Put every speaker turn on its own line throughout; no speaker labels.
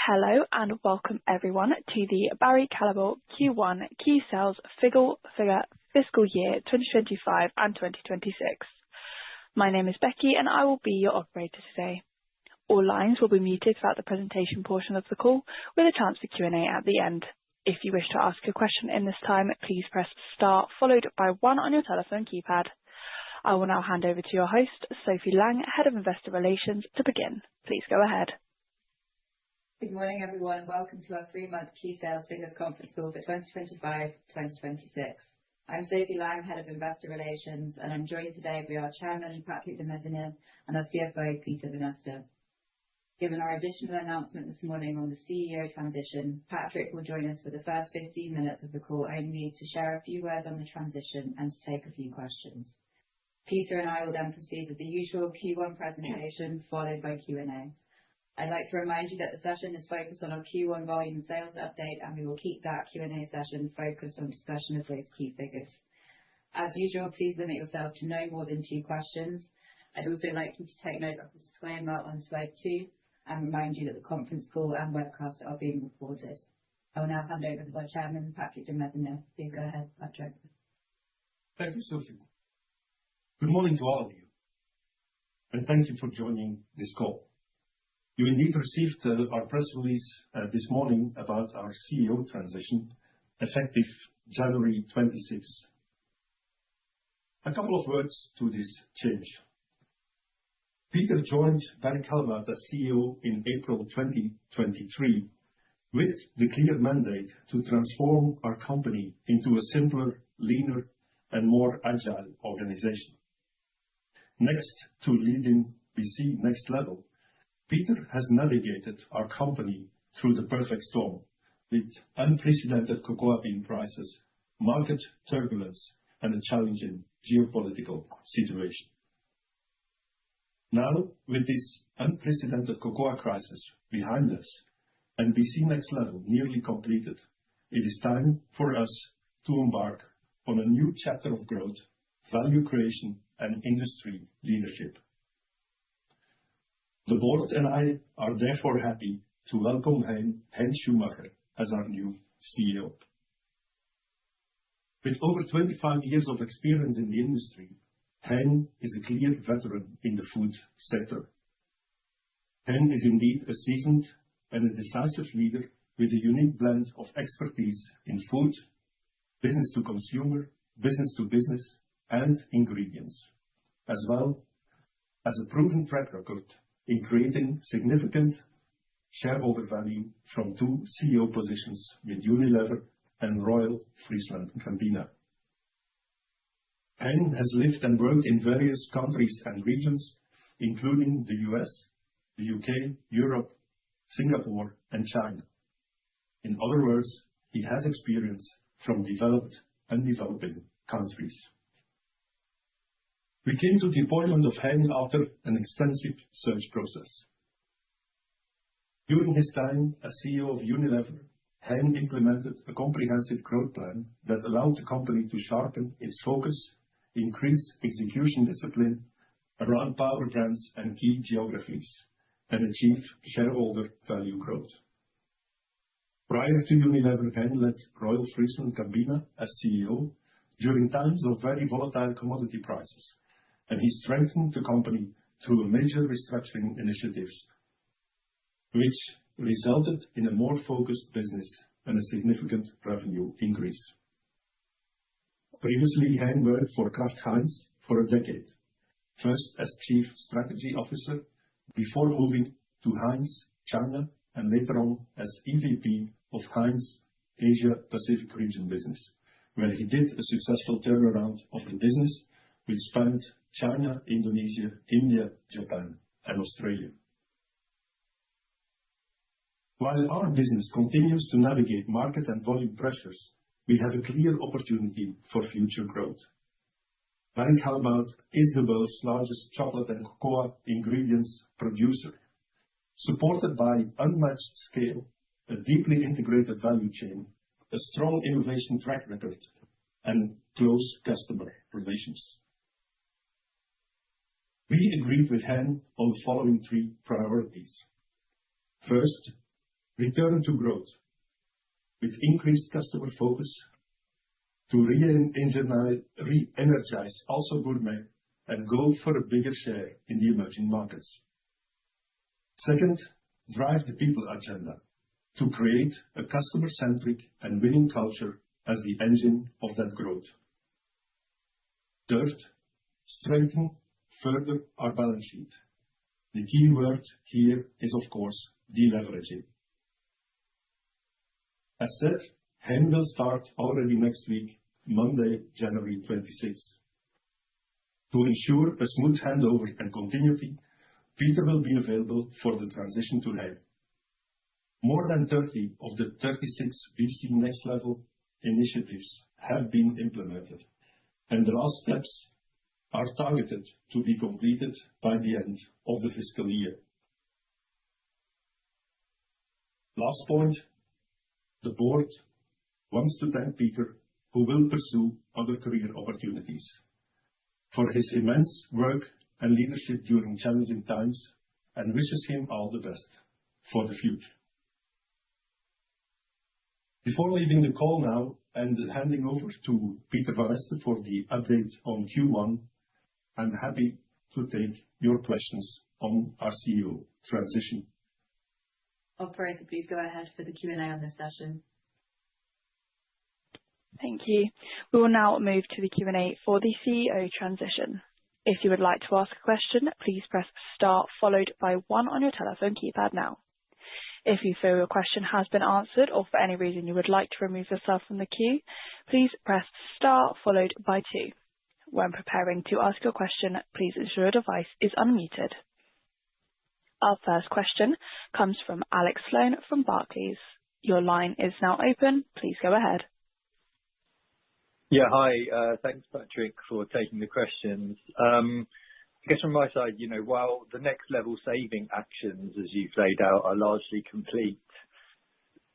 Hello and welcome everyone to the Barry Callebaut Q1 Key Sales Figure Fiscal Year 2025 and 2026. My name is Becky and I will be your operator today. All lines will be muted throughout the presentation portion of the call, with a chance for Q&A at the end. If you wish to ask a question in this time, please press star followed by 1 on your telephone keypad. I will now hand over to your host, Sophie Lang, Head of Investor Relations, to begin. Please go ahead.
Good morning, everyone. Welcome to our 3-month Key Sales Figures Conference Call for 2025-2026. I'm Sophie Lang, Head of Investor Relations, and I'm joined today by our Chairman, Patrick de Maeseneire, and our CFO, Peter Vanneste. Given our additional announcement this morning on the CEO transition, Patrick will join us for the first 15 minutes of the call only to share a few words on the transition and to take a few questions. Peter and I will then proceed with the usual Q1 presentation, followed by Q&A. I'd like to remind you that the session is focused on our Q1 volume and sales update, and we will keep that Q&A session focused on discussion of those key figures. As usual, please limit yourself to no more than 2 questions. I'd also like you to take note of the disclaimer on slide 2 and remind you that the conference call and webcast are being recorded. I will now hand over to our Chairman, Patrick de Maeseneire. Please go ahead, Patrick.
Thank you, Sophie. Good morning to all of you, and thank you for joining this call. You indeed received our press release this morning about our CEO transition, effective January 26. A couple of words to this change. Peter joined Barry Callebaut as CEO in April 2023 with the clear mandate to transform our company into a simpler, leaner, and more agile organization. Next to leading BC Next Level, Peter has navigated our company through the perfect storm with unprecedented cocoa bean prices, market turbulence, and a challenging geopolitical situation. Now, with this unprecedented cocoa crisis behind us and BC Next Level nearly completed, it is time for us to embark on a new chapter of growth, value creation, and industry leadership. The board and I are therefore happy to welcome Hein Schumacher as our new CEO. With over 25 years of experience in the industry, Hein is a clear veteran in the food sector. Hein is indeed a seasoned and a decisive leader with a unique blend of expertise in food, business to consumer, business to business, and ingredients, as well as a proven track record in creating significant shareholder value from 2 CEO positions with Unilever and Royal FrieslandCampina. Hein has lived and worked in various countries and regions, including the US, the UK, Europe, Singapore, and China. In other words, he has experience from developed and developing countries. We came to the appointment of Hein after an extensive search process. During his time as CEO of Unilever, Hein implemented a comprehensive growth plan that allowed the company to sharpen its focus, increase execution discipline around power brands and key geographies, and achieve shareholder value growth. Prior to Unilever, Hein led Royal FrieslandCampina as CEO during times of very volatile commodity prices, and he strengthened the company through a major restructuring initiatives, which resulted in a more focused business and a significant revenue increase. Previously, Hein worked for Kraft Heinz for a decade, first as Chief Strategy Officer before moving to Heinz China and later on as EVP of Heinz Asia Pacific Region Business, where he did a successful turnaround of the business, which spanned China, Indonesia, India, Japan, and Australia. While our business continues to navigate market and volume pressures, we have a clear opportunity for future growth. Barry Callebaut is the world's largest chocolate and cocoa ingredients producer, supported by unmatched scale, a deeply integrated value chain, a strong innovation track record, and close customer relations. We agreed with Hein on the following 3 priorities. First, return to growth with increased customer focus to re-energize also Gourmet and go for a bigger share in the emerging markets. Second, drive the people agenda to create a customer-centric and winning culture as the engine of that growth. Third, strengthen further our balance sheet. The key word here is, of course, deleveraging. As said, Hein will start already next week, Monday, January 26th. To ensure a smooth handover and continuity, Peter will be available for the transition to Hein. More than 30 of the 36 BC Next Level initiatives have been implemented, and the last steps are targeted to be completed by the end of the fiscal year. Last point, the board wants to thank Peter, who will pursue other career opportunities, for his immense work and leadership during challenging times, and wishes him all the best for the future. Before leaving the call now and handing over to Peter van Este for the update on Q1, I'm happy to take your questions on our CEO transition.
Operator, please go ahead for the Q&A on this session.
Thank you. We will now move to the Q&A for the CEO transition. If you would like to ask a question, please press star followed by 1 on your telephone keypad now. If you feel your question has been answered or for any reason you would like to remove yourself from the queue, please press star followed by 2. When preparing to ask your question, please ensure your device is unmuted. Our first question comes from Alex Sloane from Barclays. Your line is now open. Please go ahead.
Yeah, hi. Thanks, Patrick, for taking the questions. I guess from my side, while the next level saving actions, as you've laid out, are largely complete,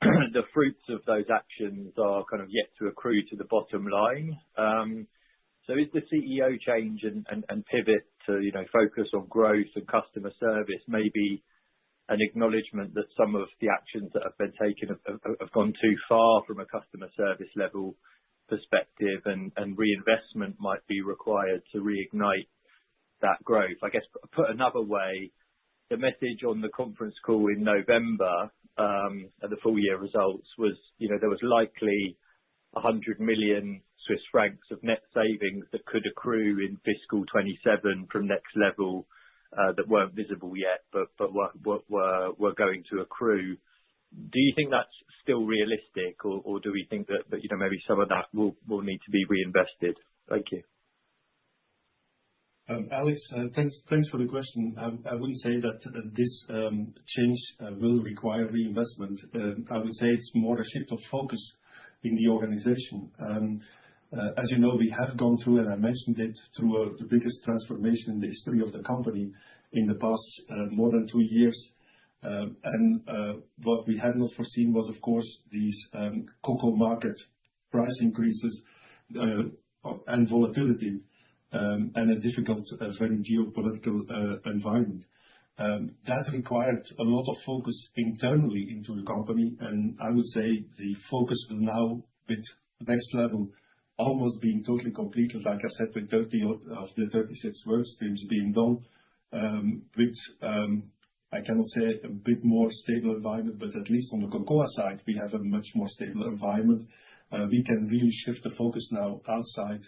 the fruits of those actions are kind of yet to accrue to the bottom line. So is the CEO change and pivot to, focus on growth and customer service maybe an acknowledgement that some of the actions that have been taken have gone too far from a customer service level perspective, and reinvestment might be required to reignite that growth? I guess, put another way, the message on the conference call in November at the full year results was, there was likely 100 million Swiss francs of net savings that could accrue in fiscal 27 from next level that weren't visible yet, but were going to accrue. Do you think that's still realistic, or do we think that maybe some of that will need to be reinvested? Thank you.
Alex, thanks for the question. I wouldn't say that this change will require reinvestment. I would say it's more a shift of focus in the organization. As you know, we have gone through, and I mentioned it, through the biggest transformation in the history of the company in the past more than 2 years. And what we had not foreseen was, of course, these cocoa market price increases and volatility, and a difficult, very geopolitical environment. That required a lot of focus internally into the company, and I would say the focus will now, with next level, almost being totally completed, like I said, with 30 of the 36 work streams being done, with, I cannot say a bit more stable environment, but at least on the cocoa side, we have a much more stable environment. We can really shift the focus now outside,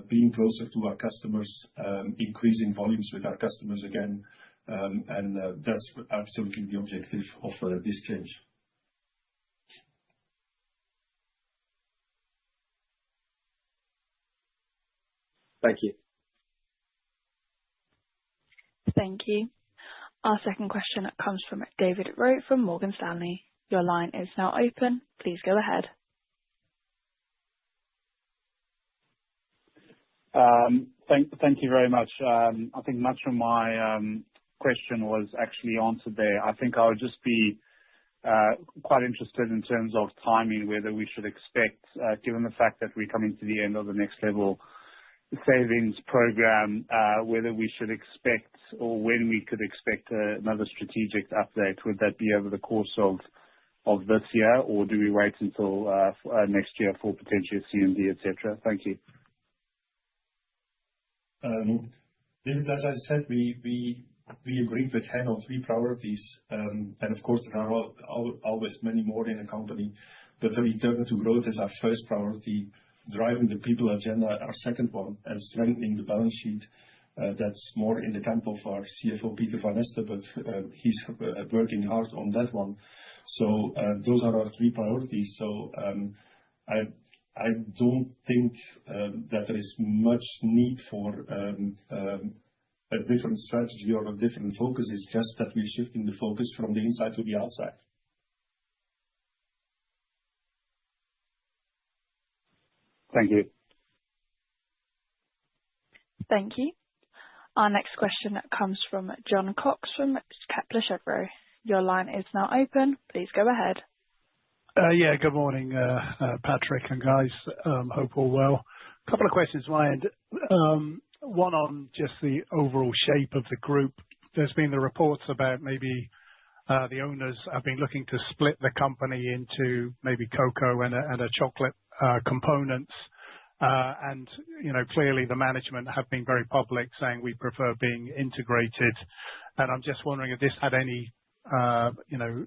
being closer to our customers, increasing volumes with our customers again, and that's absolutely the objective of this change.
Thank you.
Thank you. Our second question comes from David Rowe from Morgan Stanley. Your line is now open. Please go ahead.
Thank you very much. I think much of my question was actually answered there. I think I would just be quite interested in terms of timing, whether we should expect, given the fact that we're coming to the end of the next level savings program, whether we should expect or when we could expect another strategic update. Would that be over the course of of this year, or do we wait until next year for potentially CMD, et cetera? Thank you.
David, as I said, we agreed with Hen on 3 priorities. And of course, there are always many more in a company, but the return to growth is our first priority. Driving the people agenda, our second one, and strengthening the balance sheet. That's more in the camp of our CFO, Peter van Ester, but he's working hard on that one. So those are our 3 priorities. So I don't think that there is much need for a different strategy or a different focus. It's just that we're shifting the focus from the inside to the outside.
Thank you.
Thank you. Our next question comes from John Cox from Kepler Cheuvreux. Your line is now open. Please go ahead.
Yeah, good morning, Patrick and guys. Hope all well. A couple of questions on my end. One on just the overall shape of the group. There's been the reports about maybe the owners have been looking to split the company into maybe cocoa and a chocolate components. And, you know, clearly the management have been very public saying we prefer being integrated. And I'm just wondering if this had any, you know,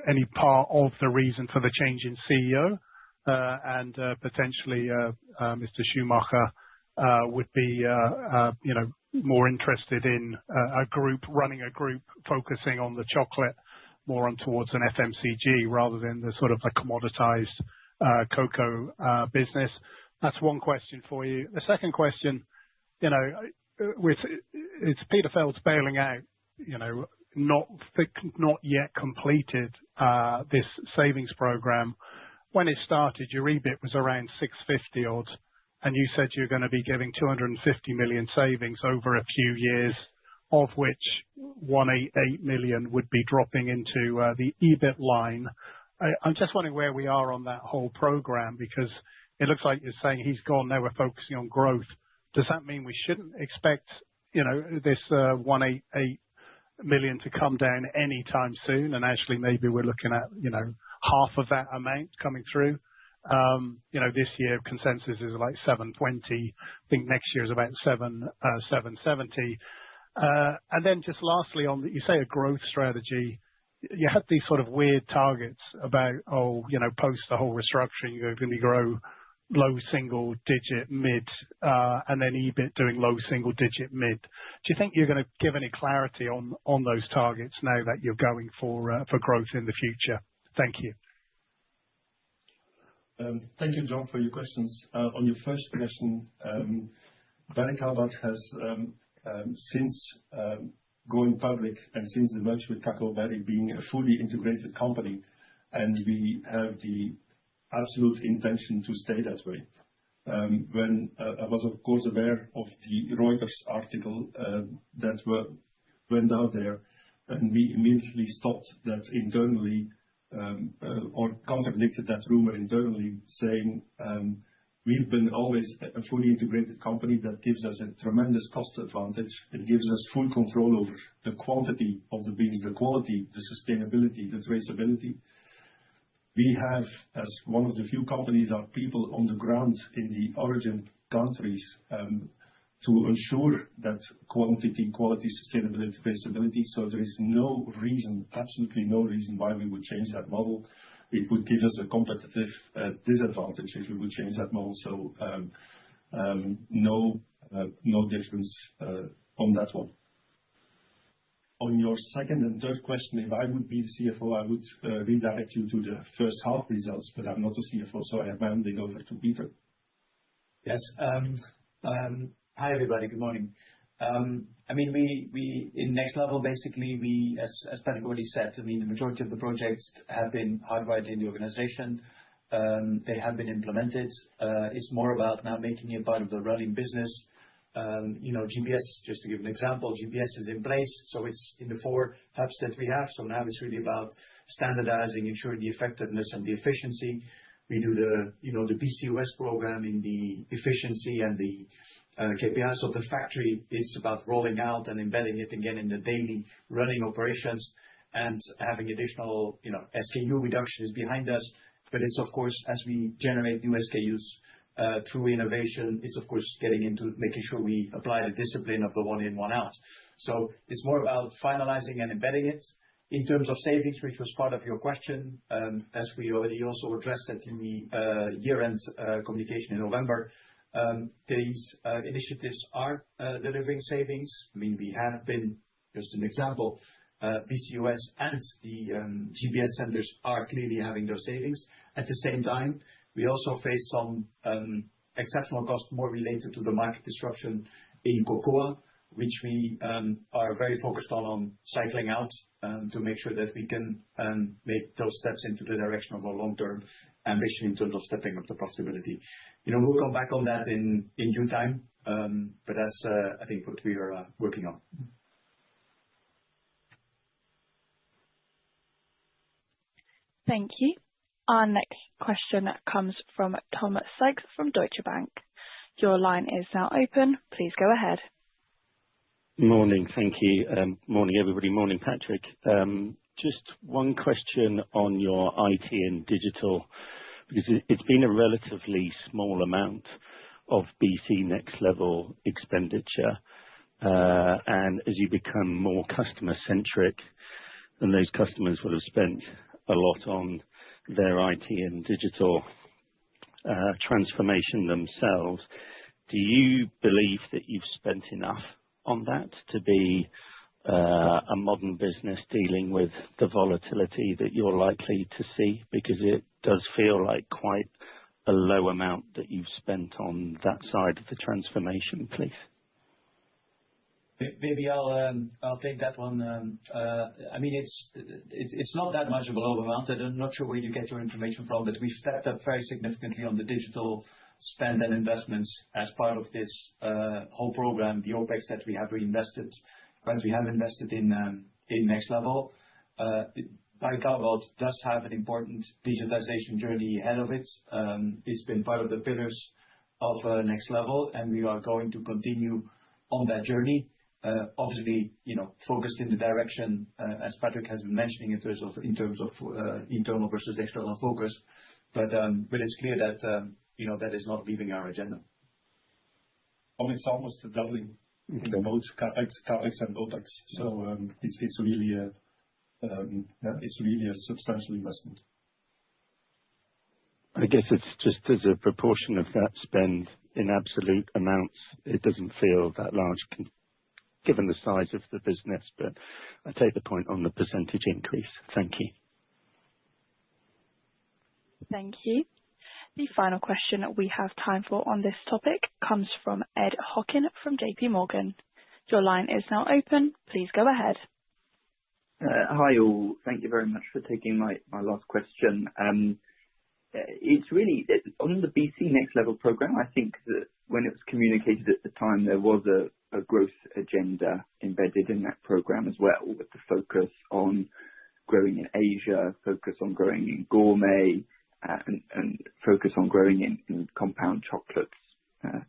any part of the reason for the change in CEO, and potentially Mr. Schumacher would be, you know, more interested in running a group focusing on the chocolate more on towards an FMCG rather than the sort of a commoditized cocoa business. That's one question for you. The second question, you know, it's Peter Feld's bailing out, you know, not yet completed this savings program. When it started, your EBIT was around 650 odd, and you said you're going to be giving 250 million savings over a few years, of which 188 million would be dropping into the EBIT line. I'm just wondering where we are on that whole program, because it looks like you're saying he's gone, now we're focusing on growth. Does that mean we shouldn't expect, you know, this 188 million to come down anytime soon? And actually maybe we're looking at, you know, half of that amount coming through. You know, this year consensus is like 720. I think next year is about 770. And then just lastly on the, you say a growth strategy, you had these sort of weird targets about, oh, you know, post the whole restructuring, you're going to grow low single digit mid, and then EBIT doing low single digit mid. Do you think you're going to give any clarity on those targets now that you're going for growth in the future? Thank you.
Thank you, John, for your questions. On your first question, Barry Callebaut has, since going public and since the merger with Cacao Berry, being a fully integrated company, and we have the absolute intention to stay that way. When I was, of course, aware of the Reuters article that went out there, and we immediately stopped that internally, or contradicted that rumor internally, saying we've been always a fully integrated company. That gives us a tremendous cost advantage. It gives us full control over the quantity of the beans, the quality, the sustainability, the traceability. We have, as one of the few companies, our people on the ground in the origin countries to ensure that quantity, quality, sustainability, traceability. So there is no reason, absolutely no reason why we would change that model. It would give us a competitive disadvantage if we would change that model. So no difference on that one. On your second and third question, if I would be the CFO, I would redirect you to the first half results, but I'm not a CFO, so I am handing over to Peter.
Yes. Hi, everybody. Good morning. I mean, we in Next Level, basically, we, as Patrick already said, I mean, the majority of the projects have been hardwired in the organization. They have been implemented. It's more about now making it part of the running business. You know, GBS, just to give an example, GBS is in place, so it's in the 4 hubs that we have. So now it's really about standardizing, ensuring the effectiveness and the efficiency. We do the, you know, the BCOS program in the efficiency and the KPIs of the factory. It's about rolling out and embedding it again in the daily running operations. and having additional, SKU reductions behind us. But it's of course, as we generate new SKUs through innovation, it's of course getting into making sure we apply the discipline of the one in, one out. So it's more about finalizing and embedding it. In terms of savings, which was part of your question, as we already also addressed it in the year-end communication in November, these initiatives are delivering savings. I mean, we have been, just an example, BCUS and the GBS centers are clearly having those savings. At the same time, we also face some exceptional costs more related to the market disruption in cocoa, which we are very focused on cycling out to make sure that we can make those steps into the direction of our long-term ambition in terms of stepping up the profitability. We'll come back on that in due time, but that's I think what we are working on.
Thank you. Our next question comes from Tom Sykes from Deutsche Bank. Your line is now open. Please go ahead.
Morning. Thank you. Morning, everybody. Morning, Patrick. Just one question on your IT and digital, because it's been a relatively small amount of BC Next Level expenditure. And as you become more customer-centric, and those customers will have spent a lot on their IT and digital transformation themselves, do you believe that you've spent enough on that to be a modern business dealing with the volatility that you're likely to see? Because it does feel like quite a low amount that you've spent on that side of the transformation, please.
Maybe I'll take that one. I mean, it's not that much of a low amount. I'm not sure where you get your information from, but we've stepped up very significantly on the digital spend and investments as part of this whole program, the OpEx that we have reinvested, that we have invested in Next Level. Callebaut does have an important digitalization journey ahead of it. It's been part of the pillars of Next Level, and we are going to continue on that journey. Obviously, focused in the direction, as Patrick has been mentioning, in terms of internal versus external focus. But it's clear that that is not leaving our agenda.
It's almost a doubling in both CapEx and OpEx. So it's really a substantial investment.
I guess it's just as a proportion of that spend in absolute amounts, it doesn't feel that large given the size of the business, but I take the point on the percentage increase. Thank you.
Thank you. The final question we have time for on this topic comes from Ed Hockin from JP Morgan. Your line is now open. Please go ahead.
Hi all. Thank you very much for taking my last question. It's really on the BC Next Level program. I think that when it was communicated at the time, there was a growth agenda embedded in that program as well, with the focus on growing in Asia, focus on growing in gourmet, and focus on growing in compound chocolates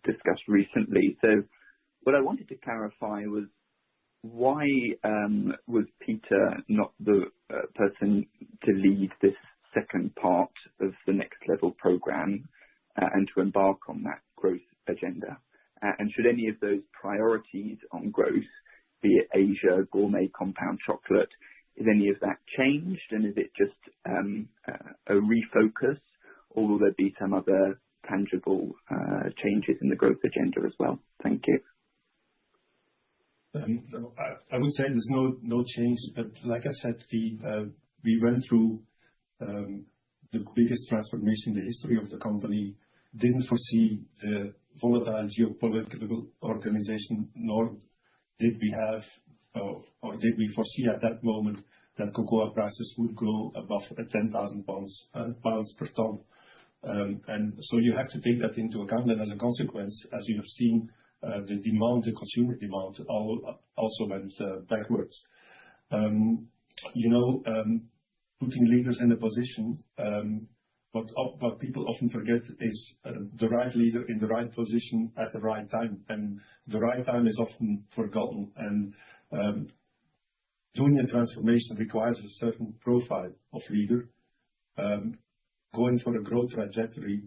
discussed recently. So what I wanted to clarify was why was Peter not the person to lead this second part of the Next Level program and to embark on that growth agenda? And should any of those priorities on growth, be it Asia, gourmet, compound chocolate, is any of that changed? And is it just a refocus, or will there be some other tangible changes in the growth agenda as well? Thank you.
I would say there's no change, but like I said, we went through the biggest transformation in the history of the company, didn't foresee the volatile geopolitical organization, nor did we have, or did we foresee at that moment that cocoa prices would grow above 10,000 pounds per ton. And so you have to take that into account. And as a consequence, as you have seen, the consumer demand also went backwards. Putting leaders in a position, what people often forget is the right leader in the right position at the right time. And the right time is often forgotten. And Doing a transformation requires a certain profile of leader. Going for a growth trajectory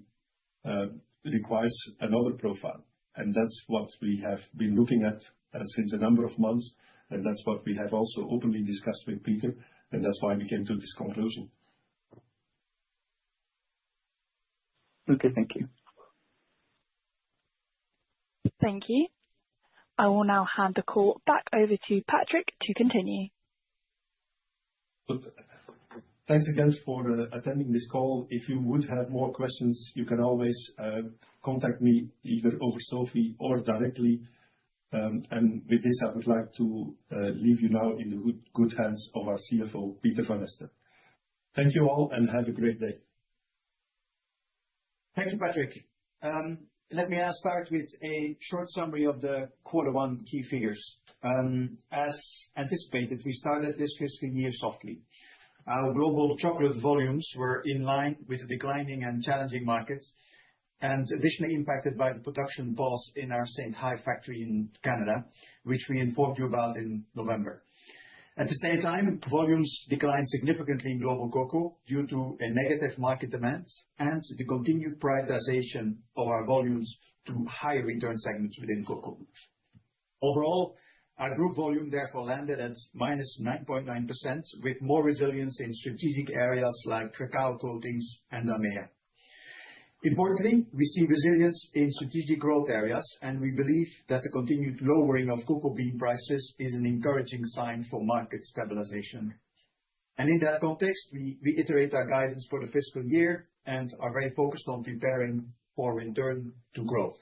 requires another profile. And that's what we have been looking at since a number of months. And that's what we have also openly discussed with Peter. And that's why we came to this conclusion.
Okay, thank you.
Thank you. I will now hand the call back over to Patrick to continue.
Thanks again for attending this call. If you would have more questions, you can always contact me either over Sophie or directly. And with this, I would like to leave you now in the good hands of our CFO, Peter van Ester. Thank you all and have a great day.
Thank you, Patrick. Let me now start with a short summary of the Q1 key figures. As anticipated, we started this fiscal year softly. Our global chocolate volumes were in line with the declining and challenging markets, and additionally impacted by the production pause in our St. Hyacinthe factory in Canada, which we informed you about in November. At the same time, volumes declined significantly in global cocoa due to a negative market demand and the continued prioritization of our volumes to higher return segments within cocoa. Overall, our group volume therefore landed at -9.9%, with more resilience in strategic areas like cacao coatings and AMEA. Importantly, we see resilience in strategic growth areas, and we believe that the continued lowering of cocoa bean prices is an encouraging sign for market stabilization. And in that context, we reiterate our guidance for the fiscal year and are very focused on preparing for return to growth.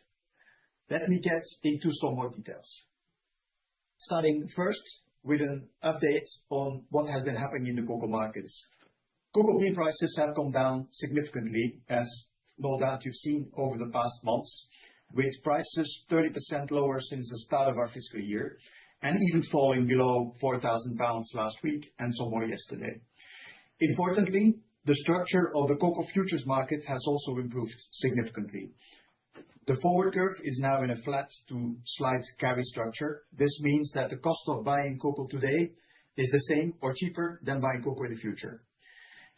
Let me get into some more details. Starting first with an update on what has been happening in the cocoa markets. Cocoa bean prices have come down significantly, as no doubt you've seen over the past months, with prices 30% lower since the start of our fiscal year, and even falling below £4,000 last week and some more yesterday. Importantly, the structure of the cocoa futures market has also improved significantly. The forward curve is now in a flat to slight carry structure. This means that the cost of buying cocoa today is the same or cheaper than buying cocoa in the future.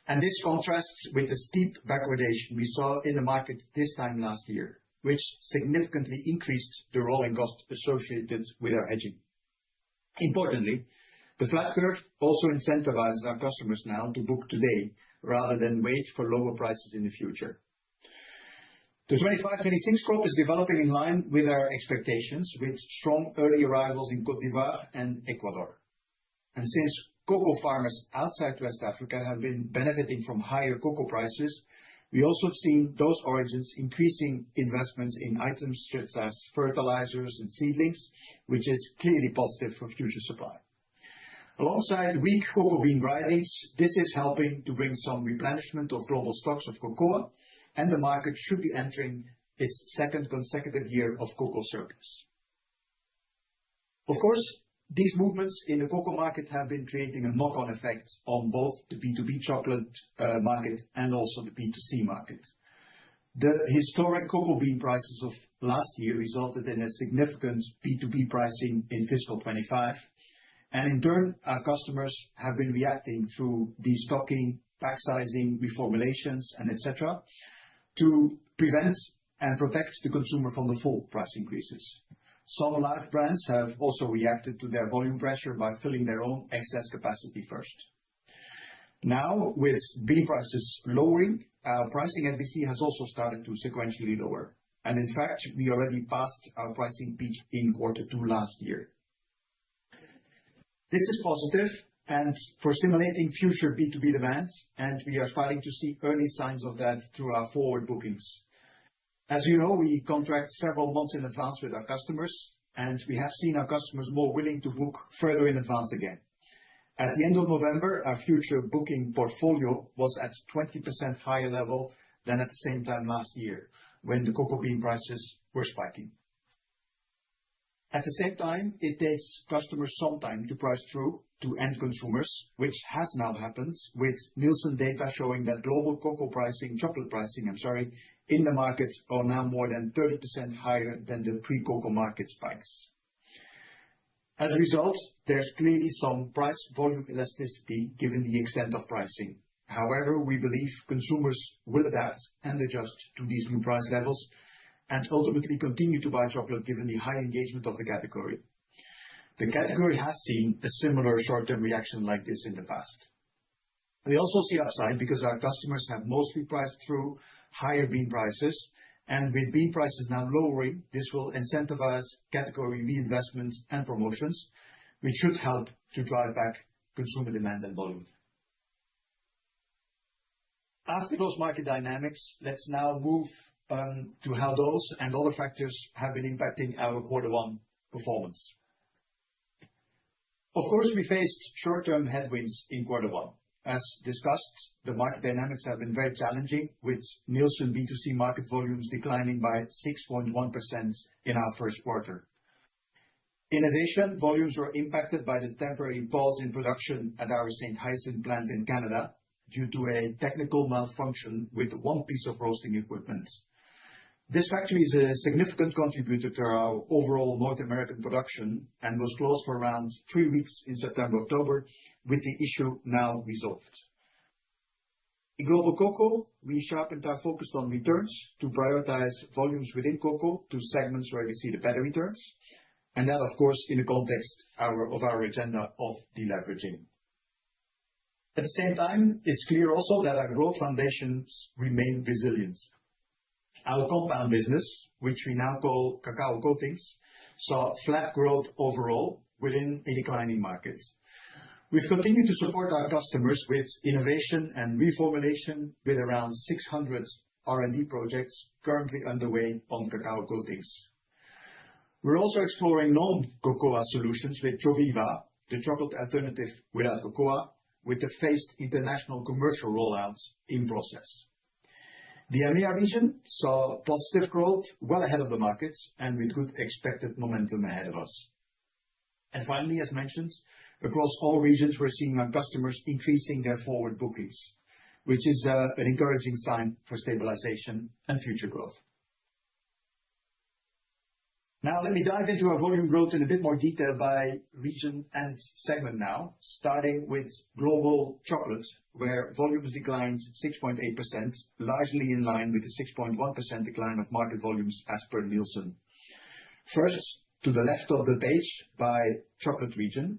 And this contrasts with the steep backwardation we saw in the market this time last year, which significantly increased the rolling cost associated with our hedging. Importantly, the flat curve also incentivizes our customers now to book today rather than wait for lower prices in the future. The 25-26 crop is developing in line with our expectations, with strong early arrivals in Côte d'Ivoire and Ecuador. And since cocoa farmers outside West Africa have been benefiting from higher cocoa prices, we also have seen those origins increasing investments in items such as fertilizers and seedlings, which is clearly positive for future supply. Alongside weak cocoa bean varieties, this is helping to bring some replenishment of global stocks of cocoa, and the market should be entering its second consecutive year of cocoa surplus. Of course, these movements in the cocoa market have been creating a knock-on effect on both the B2B chocolate market and also the B2C market. The historic cocoa bean prices of last year resulted in a significant B2B pricing in fiscal 25, and in turn, our customers have been reacting through destocking, pack sizing, reformulations, and etc., to prevent and protect the consumer from the full price increases. Some large brands have also reacted to their volume pressure by filling their own excess capacity first. Now, with bean prices lowering, our pricing at BC has also started to sequentially lower. And in fact, we already passed our pricing peak in Q2 last year. This is positive and for stimulating future B2B demand, and we are starting to see early signs of that through our forward bookings. As you know, we contract several months in advance with our customers, and we have seen our customers more willing to book further in advance again. At the end of November, our future booking portfolio was at 20% higher level than at the same time last year, when the cocoa bean prices were spiking. At the same time, it takes customers some time to price through to end consumers, which has now happened, with Nielsen data showing that global chocolate pricing, in the market are now more than 30% higher than the pre-cocoa market spikes.
As a result, there's clearly some price volume elasticity given the extent of pricing. However, we believe consumers will adapt and adjust to these new price levels and ultimately continue to buy chocolate given the high engagement of the category. The category has seen a similar short-term reaction like this in the past. We also see upside because our customers have mostly priced through higher bean prices, and with bean prices now lowering, this will incentivize category reinvestment and promotions, which should help to drive back consumer demand and volume. After those market dynamics, let's now move to how those and other factors have been impacting our Q1 performance. Of course, we faced short-term headwinds in Q1. As discussed, the market dynamics have been very challenging, with Nielsen B2C market volumes declining by 6.1% in our Q1. In addition, volumes were impacted by the temporary pause in production at our St. Hyacinthe plant in Canada due to a technical malfunction with one piece of roasting equipment. This factory is a significant contributor to our overall North American production and was closed for around 3 weeks in September, October, with the issue now resolved. In Global Cocoa, we sharpened our focus on returns to prioritize volumes within cocoa to segments where we see the better returns, and that, of course, in the context of our agenda of deleveraging. At the same time, it's clear also that our growth foundations remain resilient. Our compound business, which we now call Cacao Coatings, saw flat growth overall within a declining market. We've continued to support our customers with innovation and reformulation, with around 600 R&D projects currently underway on Cacao Coatings. We're also exploring non-cocoa solutions with Joviva, the chocolate alternative without cocoa, with the phased international commercial rollout in process. The EMEA region saw positive growth well ahead of the markets and with good expected momentum ahead of us. And finally, as mentioned, across all regions, we're seeing our customers increasing their forward bookings, which is an encouraging sign for stabilization and future growth. Now, let me dive into our volume growth in a bit more detail by region and segment now, starting with global chocolate, where volumes declined 6.8%, largely in line with the 6.1% decline of market volumes as per Nielsen. First, to the left of the page by chocolate region,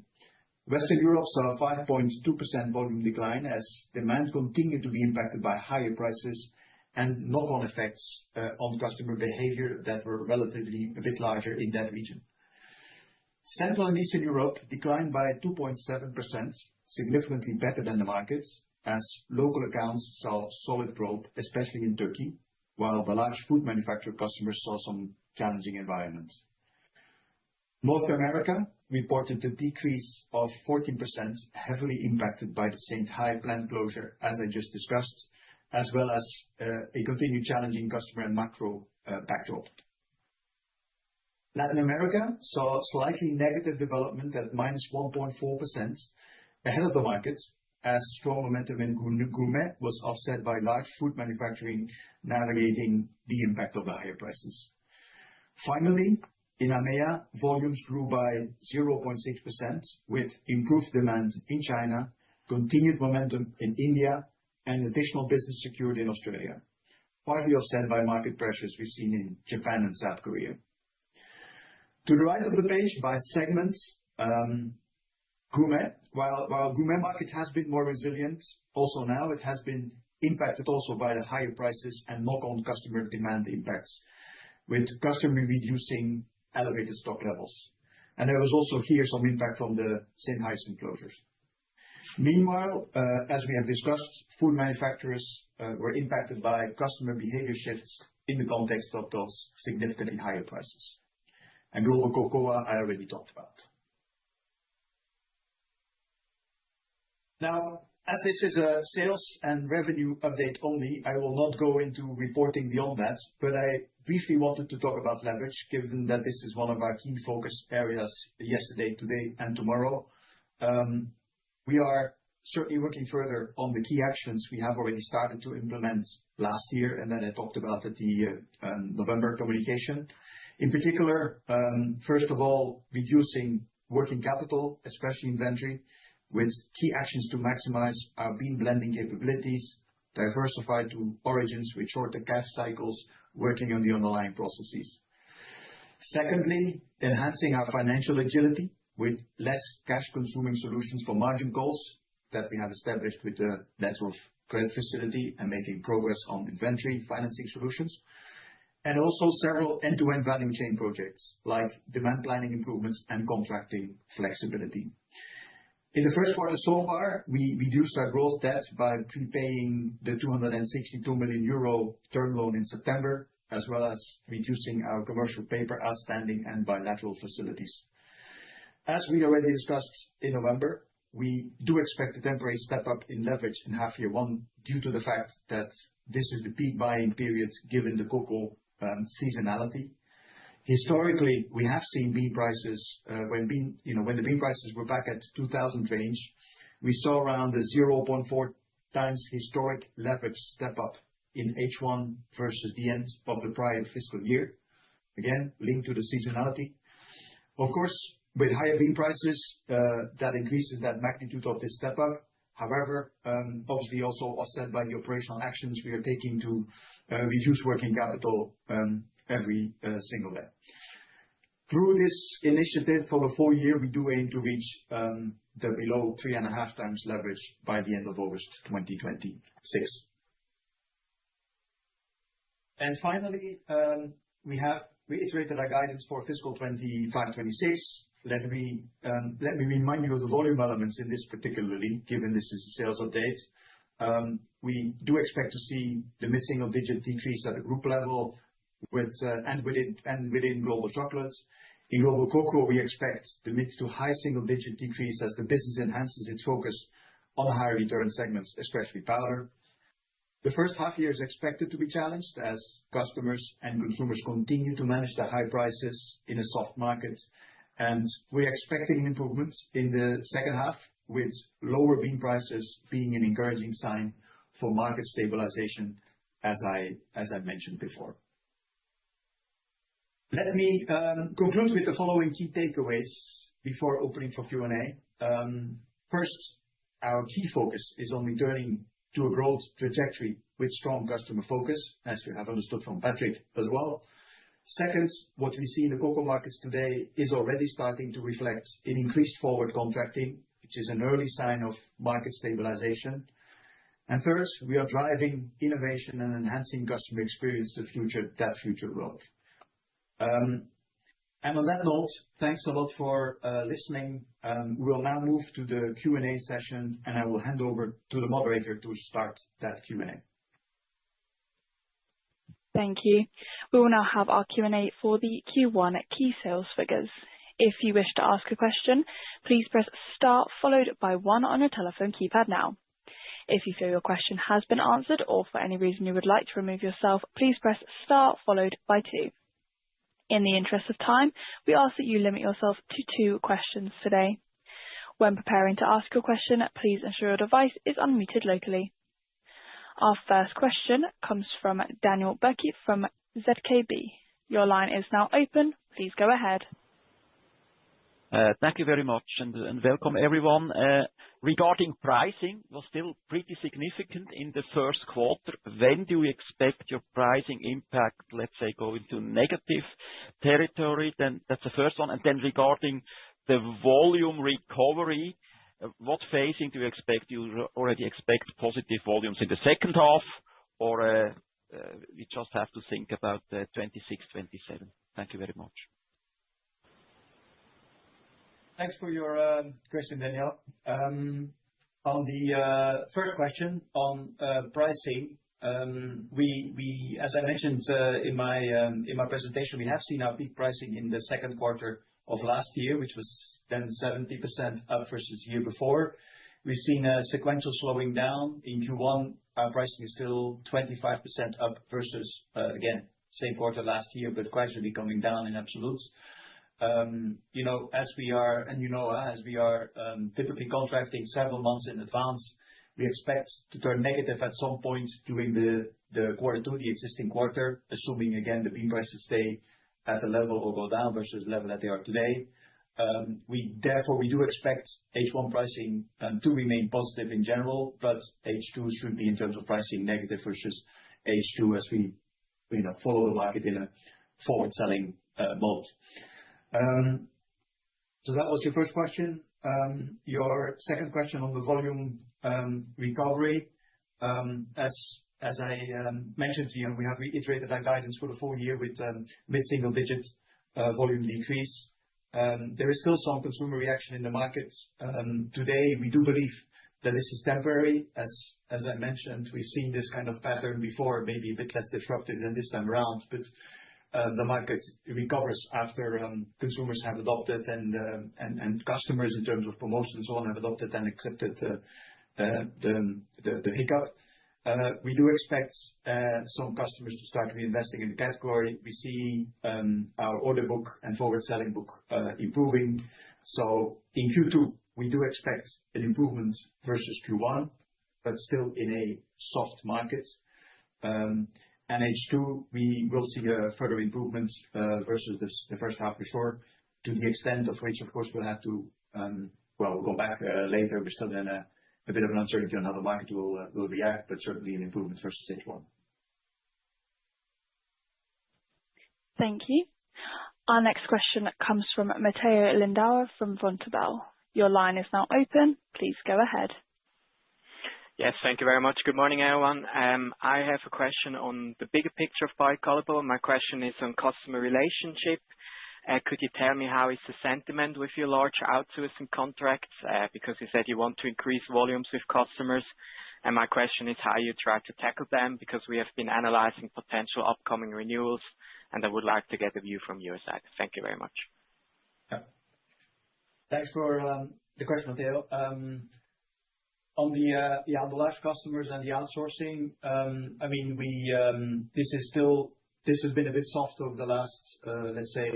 Western Europe saw a 5.2% volume decline as demand continued to be impacted by higher prices and knock-on effects on customer behavior that were relatively a bit larger in that region. Central and Eastern Europe declined by 2.7%, significantly better than the markets, as local accounts saw solid growth, especially in Turkey, while the large food manufacturer customers saw some challenging environments. North America reported a decrease of 14%, heavily impacted by the St. Hyacinthe plant closure, as I just discussed, as well as a continued challenging customer and macro backdrop. Latin America saw slightly negative development at -1.4%, ahead of the market, as strong momentum in gourmet was offset by large food manufacturing navigating the impact of the higher prices. Finally, in EMEA, volumes grew by 0.6%, with improved demand in China, continued momentum in India, and additional business secured in Australia, partly offset by market pressures we've seen in Japan and South Korea. To the right of the page, by segment, gourmet, while gourmet market has been more resilient, also now it has been impacted also by the higher prices and knock-on customer demand impacts, with customer reducing elevated stock levels. And there was also here some impact from the St. Hyacinthe closures. Meanwhile, as we have discussed, food manufacturers were impacted by customer behavior shifts in the context of those significantly higher prices. And global cocoa, I already talked about. Now, as this is a sales and revenue update only, I will not go into reporting beyond that, but I briefly wanted to talk about leverage, given that this is one of our key focus areas yesterday, today, and tomorrow. We are certainly working further on the key actions we have already started to implement last year, and that I talked about at the November communication. In particular, first of all, reducing working capital, especially inventory, with key actions to maximize our bean blending capabilities, diversify to origins with shorter cash cycles, working on the underlying processes. Secondly, enhancing our financial agility with less cash-consuming solutions for margin goals that we have established with the letter of credit facility and making progress on inventory financing solutions. And also several end-to-end value chain projects like demand planning improvements and contracting flexibility. In the first quarter so far, we reduced our gross debt by prepaying the 262 million euro term loan in September, as well as reducing our commercial paper outstanding and bilateral facilities. As we already discussed in November, we do expect a temporary step up in leverage in half year one due to the fact that this is the peak buying period given the cocoa seasonality. Historically, we have seen bean prices, when the bean prices were back at 2000 range, we saw around a 0.4 times historic leverage step up in H1 versus the end of the prior fiscal year. Again, linked to the seasonality. Of course, with higher bean prices, that increases that magnitude of this step up. However, obviously also offset by the operational actions we are taking to reduce working capital every single day. Through this initiative for the full year, we do aim to reach the below 3.5 times leverage by the end of August 2026. And finally, we have reiterated our guidance for fiscal 25-26. Let me remind you of the volume elements in this particularly, given this is a sales update. We do expect to see the mid-single digit decrease at the group level within global chocolate. In global cocoa, we expect the mid to high single digit decrease as the business enhances its focus on higher return segments, especially powder. The first half year is expected to be challenged as customers and consumers continue to manage the high prices in a soft market. And we're expecting an improvement in the second half, with lower bean prices being an encouraging sign for market stabilization, as I mentioned before. Let me conclude with the following key takeaways before opening for Q&A. First, our key focus is on returning to a growth trajectory with strong customer focus, as you have understood from Patrick as well. Second, what we see in the cocoa markets today is already starting to reflect in increased forward contracting, which is an early sign of market stabilization. And third, we are driving innovation and enhancing customer experience to future growth. And on that note, thanks a lot for listening. We'll now move to the Q&A session, and I will hand over to the moderator to start that Q&A.
Thank you. We will now have our Q&A for the Q1 key sales figures. If you wish to ask a question, please press star followed by 1 on your telephone keypad now. If you feel your question has been answered or for any reason you would like to remove yourself, please press star followed by 2. In the interest of time, we ask that you limit yourself to 2 questions today. When preparing to ask your question, please ensure your device is unmuted locally. Our first question comes from Daniel Becky from ZKB. Your line is now open. Please go ahead.
Thank you very much and welcome everyone. Regarding pricing, was still pretty significant in the first quarter. When do you expect your pricing impact, let's say, go into negative territory? Then that's the first one. And then regarding the volume recovery, what phasing do you expect? Do you already expect positive volumes in the second half, or we just have to think about 26, 27? Thank you very much.
Thanks for your question, Daniel. On the first question on pricing, we, as I mentioned in my presentation, we have seen our peak pricing in the second quarter of last year, which was then 70% up versus the year before. We've seen a sequential slowing down in Q1. Our pricing is still 25% up versus again same quarter last year, but gradually coming down in absolutes. As we are typically contracting several months in advance, we expect to turn negative at some point during the quarter two, the existing quarter, assuming again the bean prices stay at the level or go down versus the level that they are today.
Therefore, we do expect H1 pricing to remain positive in general, but H2 should be, in terms of pricing, negative versus H2 as we follow the market in a forward-selling mode. So that was your first question. Your second question on the volume recovery. As I mentioned, we have reiterated our guidance for the full year with mid-single-digit volume decrease. There is still some consumer reaction in the market. Today, we do believe that this is temporary. As I mentioned, we've seen this kind of pattern before, maybe a bit less disruptive than this time around, but the market recovers after consumers have adopted and customers, in terms of promotions and so on, have adopted and accepted the hiccup. We do expect some customers to start reinvesting in the category. We see our order book and forward-selling book improving. So in Q2, we do expect an improvement versus Q1, but still in a soft market. And H2, we will see a further improvement versus the first half for sure, to the extent of which, of course, we'll have to, we'll go back later. We're still in a bit of an uncertainty on how the market will react, but certainly an improvement versus H1.
Thank you. Our next question comes from Matteo Lindauer from Vontobel. Your line is now open. Please go ahead.
Yes, thank you very much. Good morning, everyone. I have a question on the bigger picture of Barry Callebaut. My question is on customer relationship. Could you tell me how is the sentiment with your large outsourcing contracts? Because you said you want to increase volumes with customers. And my question is how you try to tackle them, because we have been analyzing potential upcoming renewals, and I would like to get a view from your side. Thank you very much.
Yeah. Thanks for the question, Matteo. On the large customers and the outsourcing, I mean, this has been a bit soft over the last, let's say,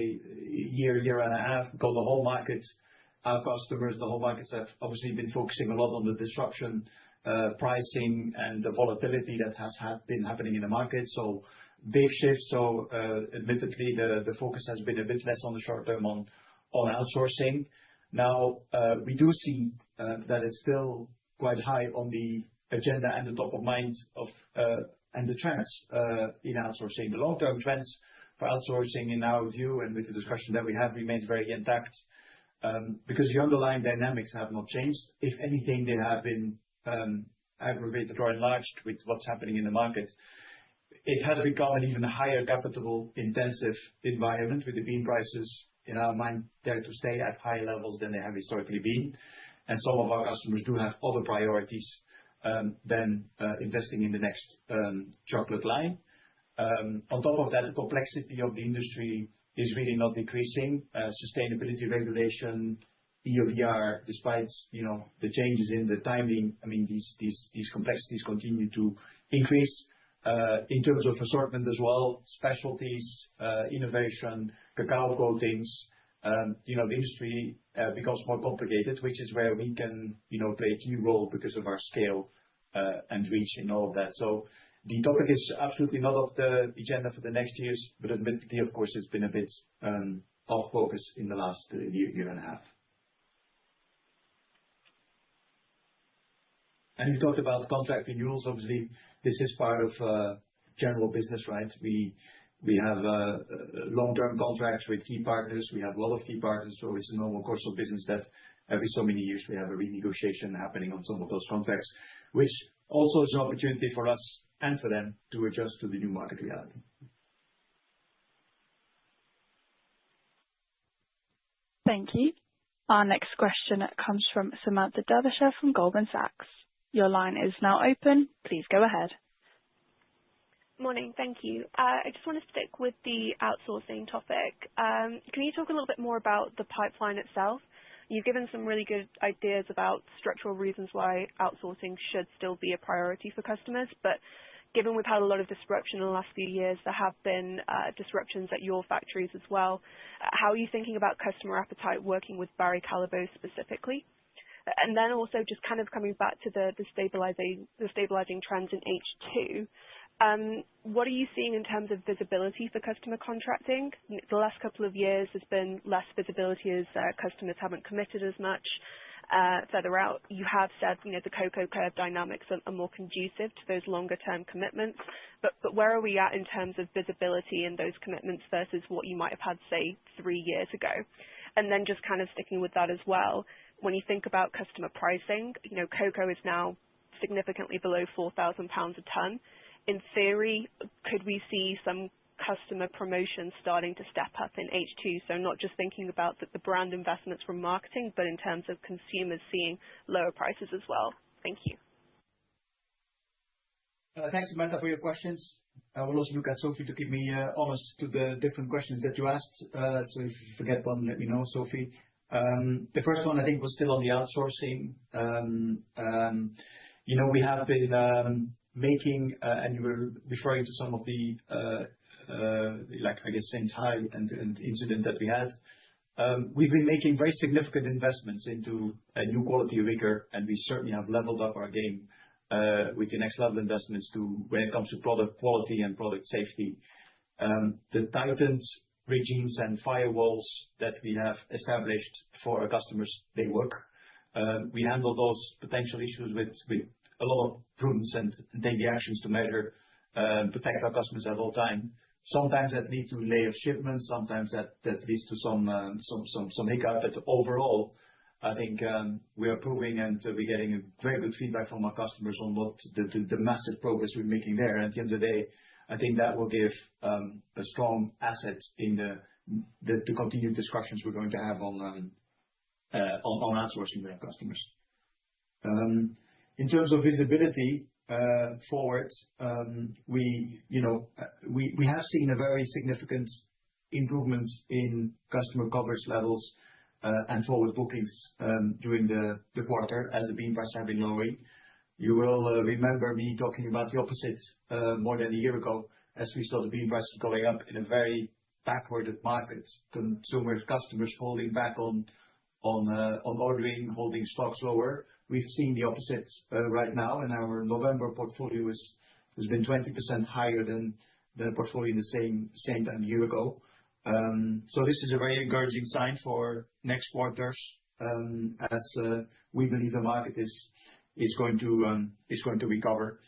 year and a half, because the whole market, our customers, the whole markets have obviously been focusing a lot on the disruption, pricing, and the volatility that has been happening in the market. So big shifts. So admittedly, the focus has been a bit less on the short term on outsourcing. Now, we do see that it's still quite high on the agenda and the top of mind of and the trends in outsourcing. The long-term trends for outsourcing, in our view, and with the discussion that we have, remains very intact, because the underlying dynamics have not changed. If anything, they have been aggravated or enlarged with what's happening in the market. It has become an even higher capital-intensive environment, with the bean prices, in our mind, there to stay at higher levels than they have historically been. And some of our customers do have other priorities than investing in the next chocolate line. On top of that, the complexity of the industry is really not decreasing. Sustainability regulation, EODR, despite the changes in the timing, I mean, these complexities continue to increase. In terms of assortment as well, specialties, innovation, cacao coatings, the industry becomes more complicated, which is where we can play a key role because of our scale and reach in all of that. So the topic is absolutely not off the agenda for the next years, but admittedly, of course, it's been a bit off focus in the last year and a half. And you talked about contract renewals. Obviously, this is part of general business, right? We have long-term contracts with key partners. We have a lot of key partners, so it's a normal course of business that every so many years we have a renegotiation happening on some of those contracts, which also is an opportunity for us and for them to adjust to the new market reality.
Thank you. Our next question comes from Samantha Derbyshire from Goldman Sachs. Your line is now open. Please go ahead.
Morning. Thank you. I just want to stick with the outsourcing topic. Can you talk a little bit more about the pipeline itself? You've given some really good ideas about structural reasons why outsourcing should still be a priority for customers, but given we've had a lot of disruption in the last few years, there have been disruptions at your factories as well. How are you thinking about customer appetite working with Barry Callebaut specifically? And then also just kind of coming back to the stabilizing trends in H2, What are you seeing in terms of visibility for customer contracting? The last couple of years has been less visibility as customers haven't committed as much further out. You have said, the cocoa curve dynamics are more conducive to those longer term commitments, but where are we at in terms of visibility in those commitments versus what you might have had, say, 3 years ago? And then just kind of sticking with that as well, when you think about customer pricing, cocoa is now significantly below £4,000 a tonne. In theory, could we see some customer promotions starting to step up in H2? So not just thinking about the brand investments from marketing, but in terms of consumers seeing lower prices as well. Thank you.
Thanks, Samantha, for your questions. I will also look at Sophie to keep me honest to the different questions that you asked. So if you forget one, let me know, Sophie. The first one, I think, was still on the outsourcing. We have been making, and you were referring to some of the, I guess, Saint High and incident that we had. We've been making very significant investments into a new quality rigor, and we certainly have leveled up our game with the next level investments when it comes to product quality and product safety. The tightened regimes and firewalls that we have established for our customers, they work. We handle those potential issues with a lot of prudence and take the actions to measure protect our customers at all time. Sometimes that leads to delay of shipments. Sometimes that leads to some hiccup. But overall, I think we are proving and we're getting a very good feedback from our customers on what the massive progress we're making there. And at the end of the day, I think that will give a strong asset in the continued discussions we're going to have on outsourcing with our customers. In terms of visibility forward, we have seen a very significant improvement in customer coverage levels and forward bookings during the quarter as the bean price have been lowering. You will remember me talking about the opposite more than a year ago as we saw the bean prices going up in a very backwarded market. Customers holding back on ordering, holding stocks lower. We've seen the opposite right now, and our November portfolio has been 20% higher than the portfolio in the same time a year ago. So this is a very encouraging sign for next quarters, as we believe the market is going to recover.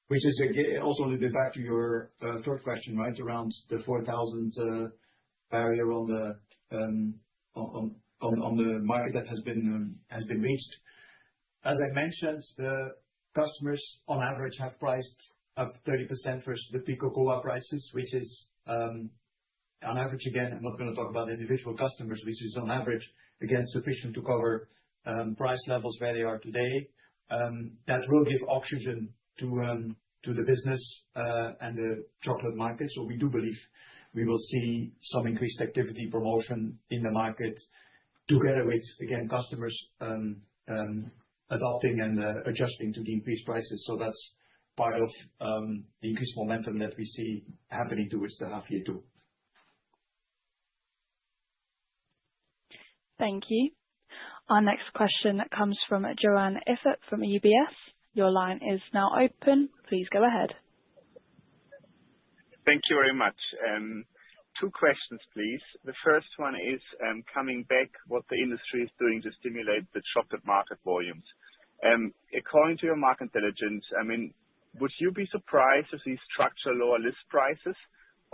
Which is also a little bit back to your third question, right, around the 4,000 barrier on the market that has been reached. As I mentioned, the customers on average have priced up 30% versus the peak cocoa prices, which is on average, again, I'm not going to talk about individual customers, which is on average, again, sufficient to cover price levels where they are today. That will give oxygen to the business and the chocolate market. So we do believe we will see some increased activity promotion in the market together with, again, customers adopting and adjusting to the increased prices. So that's part of the increased momentum that we see happening towards the half year too.
Thank you. Our next question comes from Joanne Iffert from UBS. Your line is now open. Please go ahead.
Thank you very much. Two questions, please. The first one is coming back what the industry is doing to stimulate the chocolate market volumes. According to your market intelligence, I mean, would you be surprised to see structural lower list prices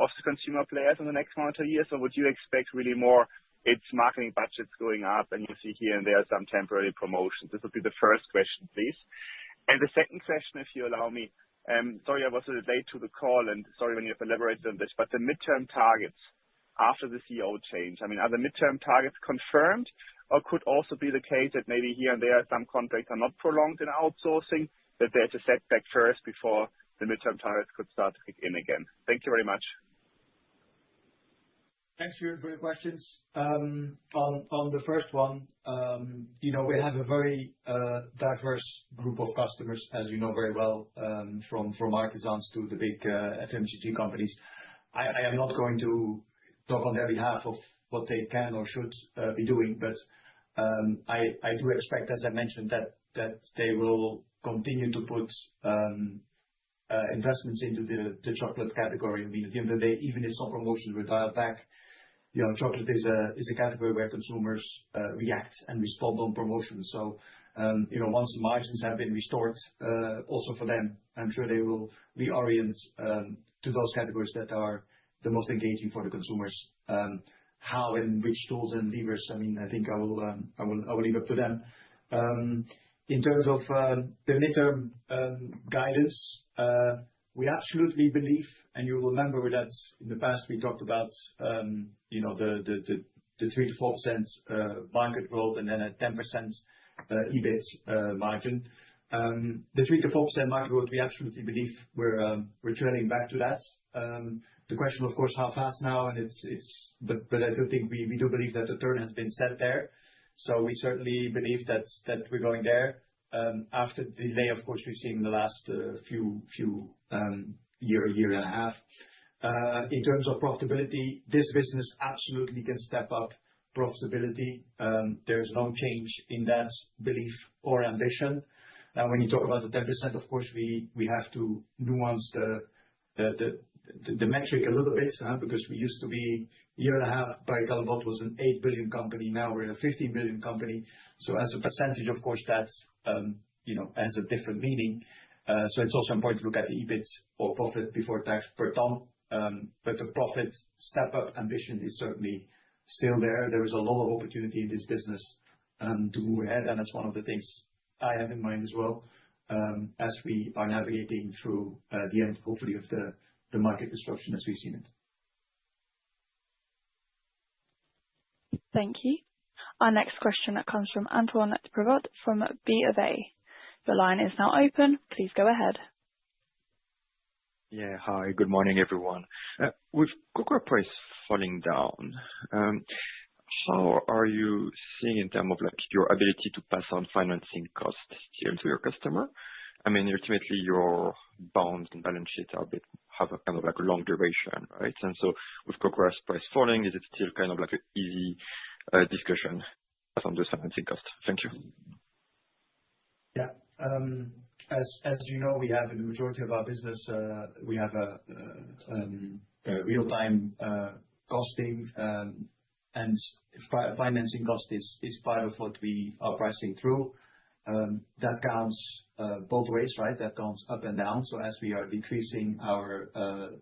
of the consumer players in the next 1 or 2 years, or would you expect really more its marketing budgets going up and you see here and there some temporary promotions? This would be the first question, please. And the second question, if you allow me, sorry I was a little late to the call and sorry when you have elaborated on this, but the midterm targets after the CEO change, I mean, are the midterm targets confirmed or could also be the case that maybe here and there some contracts are not prolonged in outsourcing, that there's a setback first before the midterm targets could start to kick in again? Thank you very much.
Thanks for your questions. On the first one, we have a very diverse group of customers, as you know very well, from artisans to the big FMCG companies. I am not going to talk on their behalf of what they can or should be doing, but I do expect, as I mentioned, that they will continue to put investments into the chocolate category. I mean, at the end of the day, even if some promotions were dialed back, chocolate is a category where consumers react and respond on promotions. So, once the margins have been restored, also for them, I'm sure they will reorient to those categories that are the most engaging for the consumers. How and which tools and levers, I mean, I think I will leave it to them. In terms of the midterm guidance, we absolutely believe, and you will remember that in the past we talked about the 3%-4% market growth and then a 10% EBIT margin. The 3%-4% market growth, we absolutely believe we're returning back to that. The question, of course, how fast now, and but I do think we do believe that the turn has been set there. So we certainly believe that we're going there after the delay, of course, we've seen in the last few year and a half. In terms of profitability, this business absolutely can step up profitability. There's no change in that belief or ambition. Now, when you talk about the 10%, of course, we have to nuance the metric a little bit, because we used to be a year and a half, Barry Callebaut was an 8 billion company. Now we're a 15 billion company. So as a percentage, of course, that has a different meaning. So it's also important to look at the EBIT or profit before tax per ton. But the profit step-up ambition is certainly still there. There is a lot of opportunity in this business to move ahead, and that's one of the things I have in mind as well, as we are navigating through the end, hopefully, of the market disruption as we've seen it.
Thank you. Our next question comes from Antoine Prévot from BofA. Your line is now open. Please go ahead.
Yeah. Hi, good morning, everyone. With cocoa price falling down, how are you seeing in terms of your ability to pass on financing costs still to your customer? I mean, ultimately, your bonds and balance sheets have a kind of a long duration, right? And so with cocoa price falling, is it still kind of an easy discussion on those financing costs? Thank you.
Yeah. As you know, we have in the majority of our business, we have a real-time costing, and financing cost is part of what we are pricing through. That counts both ways, right? That counts up and down. So as we are decreasing our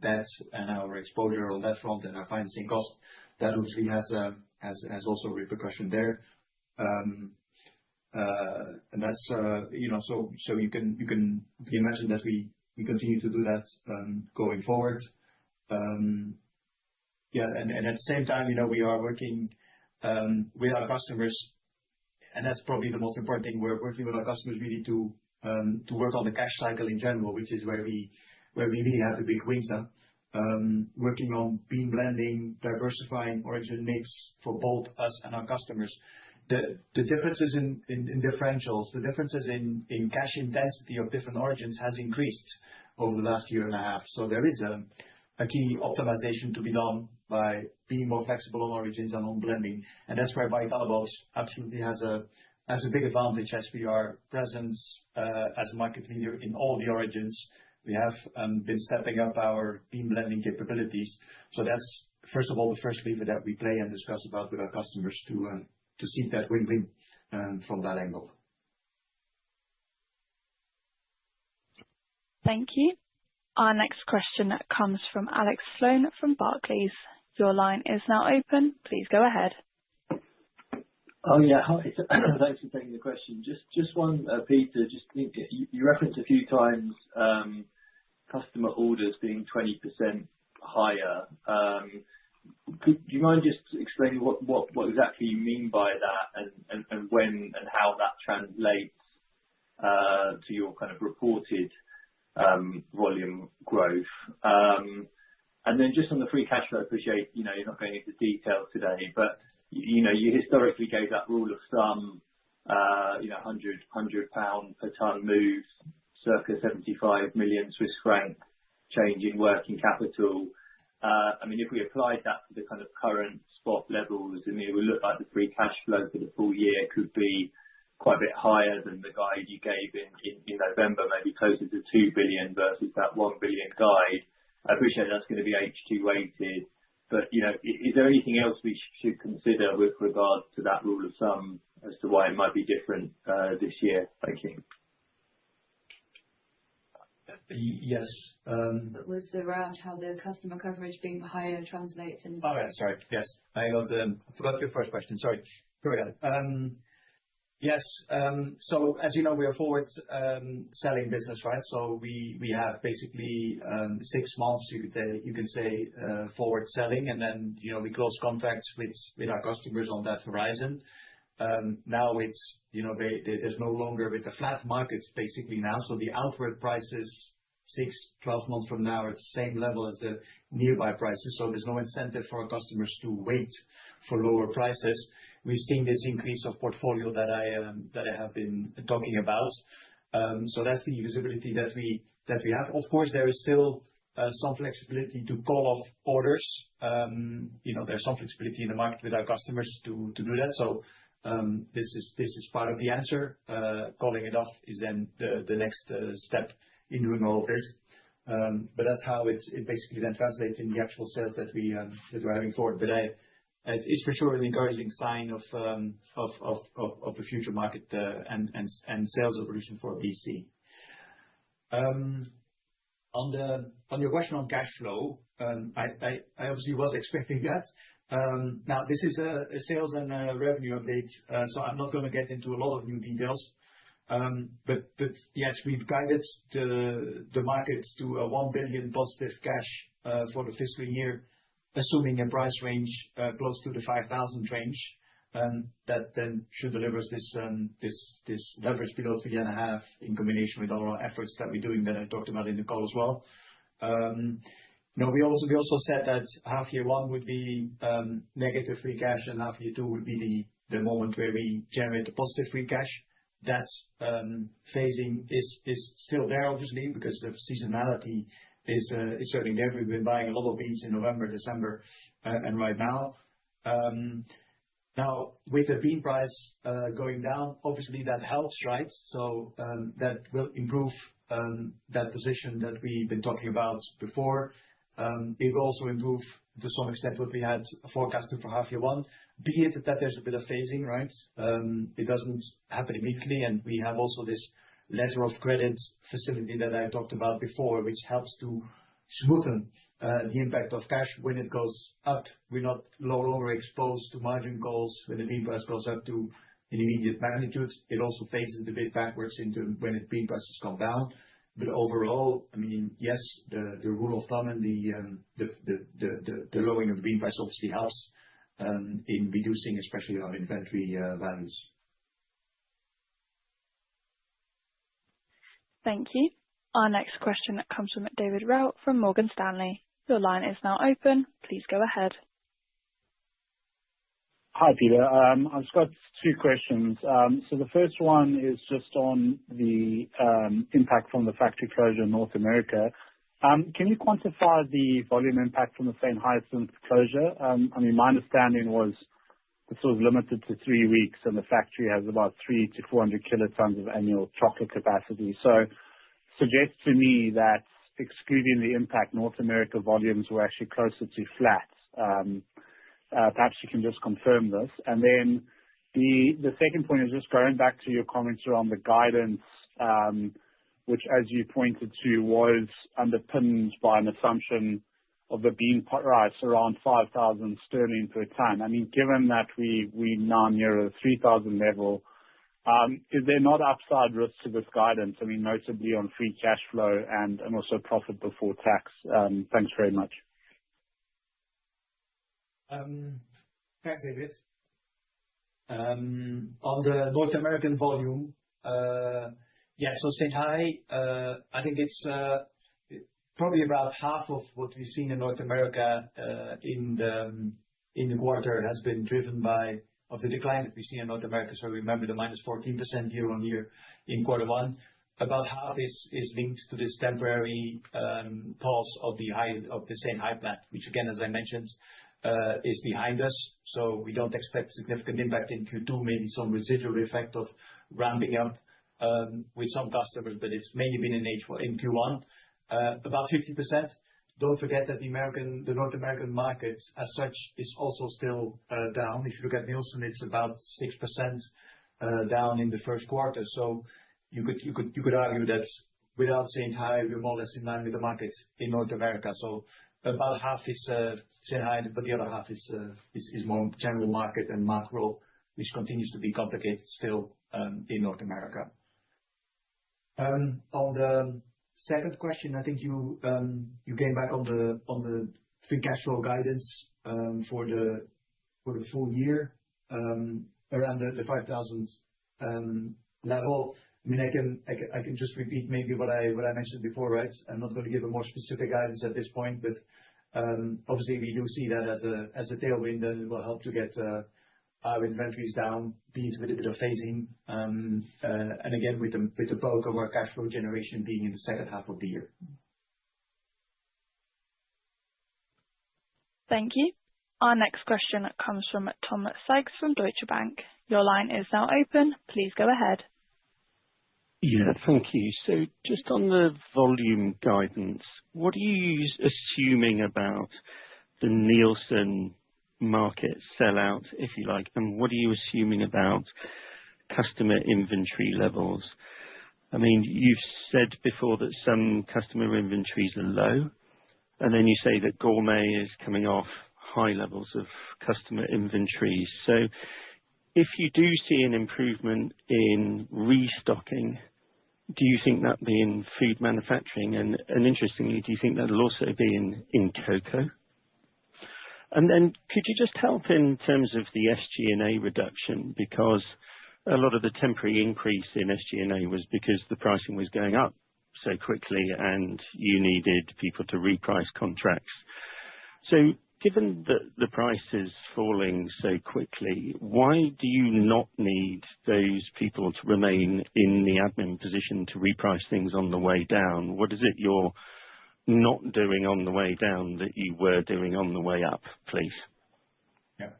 debt and our exposure on that front and our financing cost, that obviously has also repercussion there. And that's so you can imagine that we continue to do that going forward. Yeah, and at the same time, we are working with our customers, and that's probably the most important thing. We're working with our customers really to work on the cash cycle in general, which is where we really have the big wins. Working on bean blending, diversifying origin mix for both us and our customers. The differences in differentials, the differences in cash intensity of different origins has increased over the last year and a half. So there is a key optimization to be done by being more flexible on origins and on blending. And that's where Barry Callebaut absolutely has a big advantage, as we are present as a market leader in all the origins. We have been stepping up our bean blending capabilities. So that's, first of all, the first lever that we play and discuss about with our customers to seek that win-win from that angle.
Thank you. Our next question comes from Alex Sloane from Barclays. Your line is now open. Please go ahead.
Oh, yeah. Hi. Thanks for taking the question. Just one, Peter, you referenced a few times customer orders being 20% higher. Do you mind just explaining what exactly you mean by that and when and how that translates to your kind of reported volume growth? And then just on the free cash flow, I appreciate you're not going into detail today, but you historically gave that rule of thumb, 100 pound per ton moves, circa 75 million Swiss franc change in working capital. I mean, if we applied that to the kind of current spot levels, I mean, it would look like the free cash flow for the full year could be quite a bit higher than the guide you gave in November, maybe closer to 2 billion versus that 1 billion guide. I appreciate that's going to be H2 weighted, but is there anything else we should consider with regard to that rule of thumb as to why it might be different this year? Thank you.
Yes.
It was around how the customer coverage being higher translates into.
Oh, yeah, sorry. Yes. I forgot your first question. Sorry. Yes. So as you know, we are forward selling business, right? So we have basically 6 months, you can say, forward selling, and then we close contracts with our customers on that horizon. Now it's there's no longer with the flat markets basically now, so the outward prices 6-12 months from now are at the same level as the nearby prices. So there's no incentive for our customers to wait for lower prices. We've seen this increase of portfolio that I have been talking about. So that's the visibility that we have. Of course, there is still some flexibility to call off orders. There's some flexibility in the market with our customers to do that. So this is part of the answer. Calling it off is then the next step in doing all of this. But that's how it basically then translates in the actual sales that we're having forward. But it's for sure an encouraging sign of the future market and sales evolution for BC. On your question on cash flow, I obviously was expecting that. Now, this is a sales and a revenue update, so I'm not going to get into a lot of new details. But yes, we've guided the markets to a 1 billion positive cash for the fiscal year, assuming a price range close to the 5,000 range. That then should deliver us this leverage below 3.5 in combination with all our efforts that we're doing that I talked about in the call as well. We also said that half year 1 would be negative free cash and half year 2 would be the moment where we generate the positive free cash. That phasing is still there, obviously, because the seasonality is certainly there. We've been buying a lot of beans in November, December, and right now. Now, with the bean price going down, obviously that helps, right? So that will improve that position that we've been talking about before. It will also improve to some extent what we had forecasted for half year 1, be it that there's a bit of phasing, right? It doesn't happen immediately, and we have also this letter of credit facility that I talked about before, which helps to smoothen the impact of cash when it goes up. We're no longer exposed to margin calls when the bean price goes up to an immediate magnitude. It also phases a bit backwards into when the bean prices come down. But overall, I mean, yes, the rule of thumb and the lowering of the bean price obviously helps in reducing especially our inventory values.
Thank you. Our next question comes from David Rout from Morgan Stanley. Your line is now open. Please go ahead.
Hi, Peter. I've got 2 questions. So the first one is just on the impact from the factory closure in North America. Can you quantify the volume impact from the St. Hyacinth closure? I mean, my understanding was this was limited to 3 weeks, and the factory has about 300 to 400 kilotons of annual chocolate capacity. So suggests to me that excluding the impact, North America volumes were actually closer to flat. Perhaps you can just confirm this. And then the second point is just going back to your comments around the guidance, which, as you pointed to, was underpinned by an assumption of the bean price around 5,000 sterling per ton. I mean, given that we now near a 3,000 level, is there not upside risk to this guidance? I mean, notably on free cash flow and also profit before tax. Thanks very much.
Thanks, David. On the North American volume, so St. Hy, I think it's probably about half of what we've seen in North America in the quarter has been driven by the decline that we see in North America. So remember the minus 14% year on year in quarter 1. About half is linked to this temporary pause of the St. Hy plant, which again, as I mentioned,
is behind us. So we don't expect significant impact in Q2, maybe some residual effect of ramping up with some customers, but it's mainly been in Q1. About 50%. Don't forget that the North American market as such is also still down. If you look at Nielsen, it's about 6% down in the first quarter. So you could argue that without saying high, we're more or less in line with the market in North America. So about half is high, but the other half is more general market and macro, which continues to be complicated still in North America. On the second question, I think you came back on the free cash flow guidance for the full year around the 5,000 level. I mean, I can just repeat maybe what I mentioned before, right? I'm not going to give a more specific guidance at this point, but obviously we do see that as a tailwind, and it will help to get our inventories down, be it with a bit of phasing, and again with the bulk of our cash flow generation being in the second half of the year.
Thank you. Our next question comes from Tom Sykes from Deutsche Bank. Your line is now open. Please go ahead.
Yeah, thank you. So just on the volume guidance, what are you assuming about the Nielsen market sellout, if you like, and what are you assuming about customer inventory levels? I mean, you've said before that some customer inventories are low, and then you say that gourmet is coming off high levels of customer inventories. So if you do see an improvement in restocking, do you think that'll be in food manufacturing? And interestingly, do you think that'll also be in cocoa? And then could you just help in terms of the SG&A reduction? Because a lot of the temporary increase in SG&A was because the pricing was going up so quickly and you needed people to reprice contracts. So given that the price is falling so quickly, why do you not need those people to remain in the admin position to reprice things on the way down? What is it you're not doing on the way down that you were doing on the way up, please?
Yeah.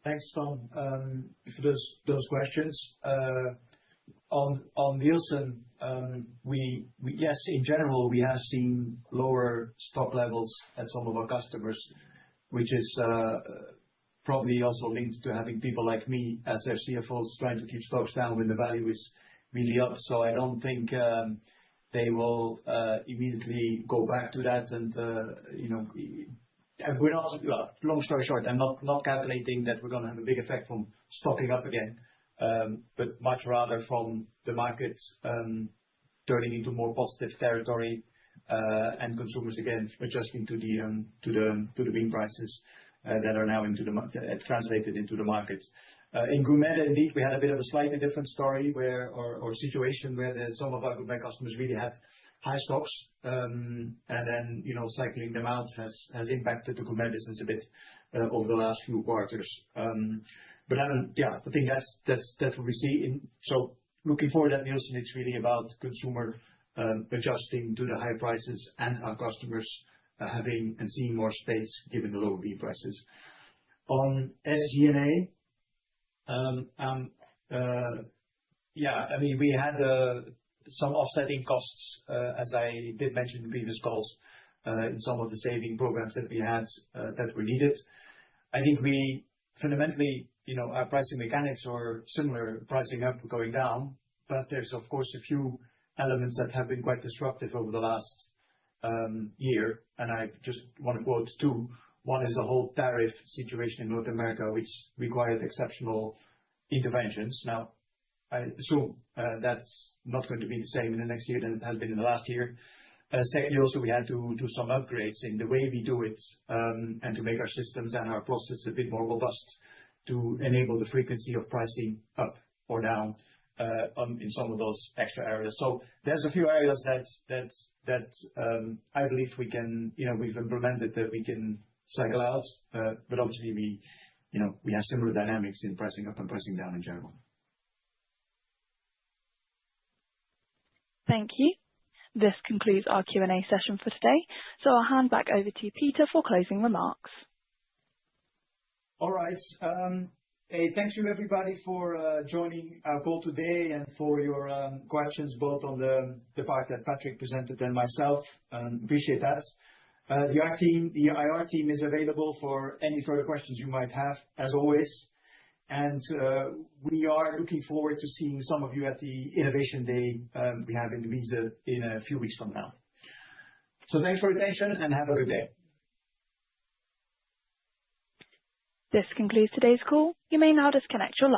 Thanks, Tom, for those questions. On Nielsen, yes, in general, we have seen lower stock levels at some of our customers, which is probably also linked to having people like me as their CFOs trying to keep stocks down when the value is really up. So I don't think they will immediately go back to that. And we're not, long story short, I'm not calculating that we're going to have a big effect from stocking up again, but much rather from the market turning into more positive territory and consumers again adjusting to the bean prices that are now translated into the market. In gourmet, indeed, we had a bit of a slightly different story or situation where some of our gourmet customers really had high stocks, and then cycling them out has impacted the gourmet business a bit over the last few quarters. But yeah, I think that's what we see. So looking forward at Nielsen, it's really about consumer adjusting to the high prices and our customers having and seeing more space given the lower bean prices. On SG&A, yeah, I mean, we had some offsetting costs, as I did mention in previous calls, in some of the saving programs that we had that were needed. I think we fundamentally, our pricing mechanics are similar, pricing up, going down, but there's of course a few elements that have been quite disruptive over the last year, and I just want to quote two. One is the whole tariff situation in North America, which required exceptional interventions. Now, I assume that's not going to be the same in the next year than it has been in the last year. Secondly, also we had to do some upgrades in the way we do it and to make our systems and our process a bit more robust to enable the frequency of pricing up or down in some of those extra areas. So there's a few areas that I believe we can, we've implemented that we can cycle out, but obviously we have similar dynamics in pricing up and pricing down in general.
Thank you. This concludes our Q&A session for today. So I'll hand back over to Peter for closing remarks.
All right. Hey, thank you everybody for joining our call today and for your questions, both on the part that Patrick presented and myself. Appreciate that. The IR team is available for any further questions you might have, as always. And we are looking forward to seeing some of you at the Innovation Day we have in Wieze in a few weeks from now. So thanks for your attention and have a good day.
This concludes today's call. You may now disconnect your line.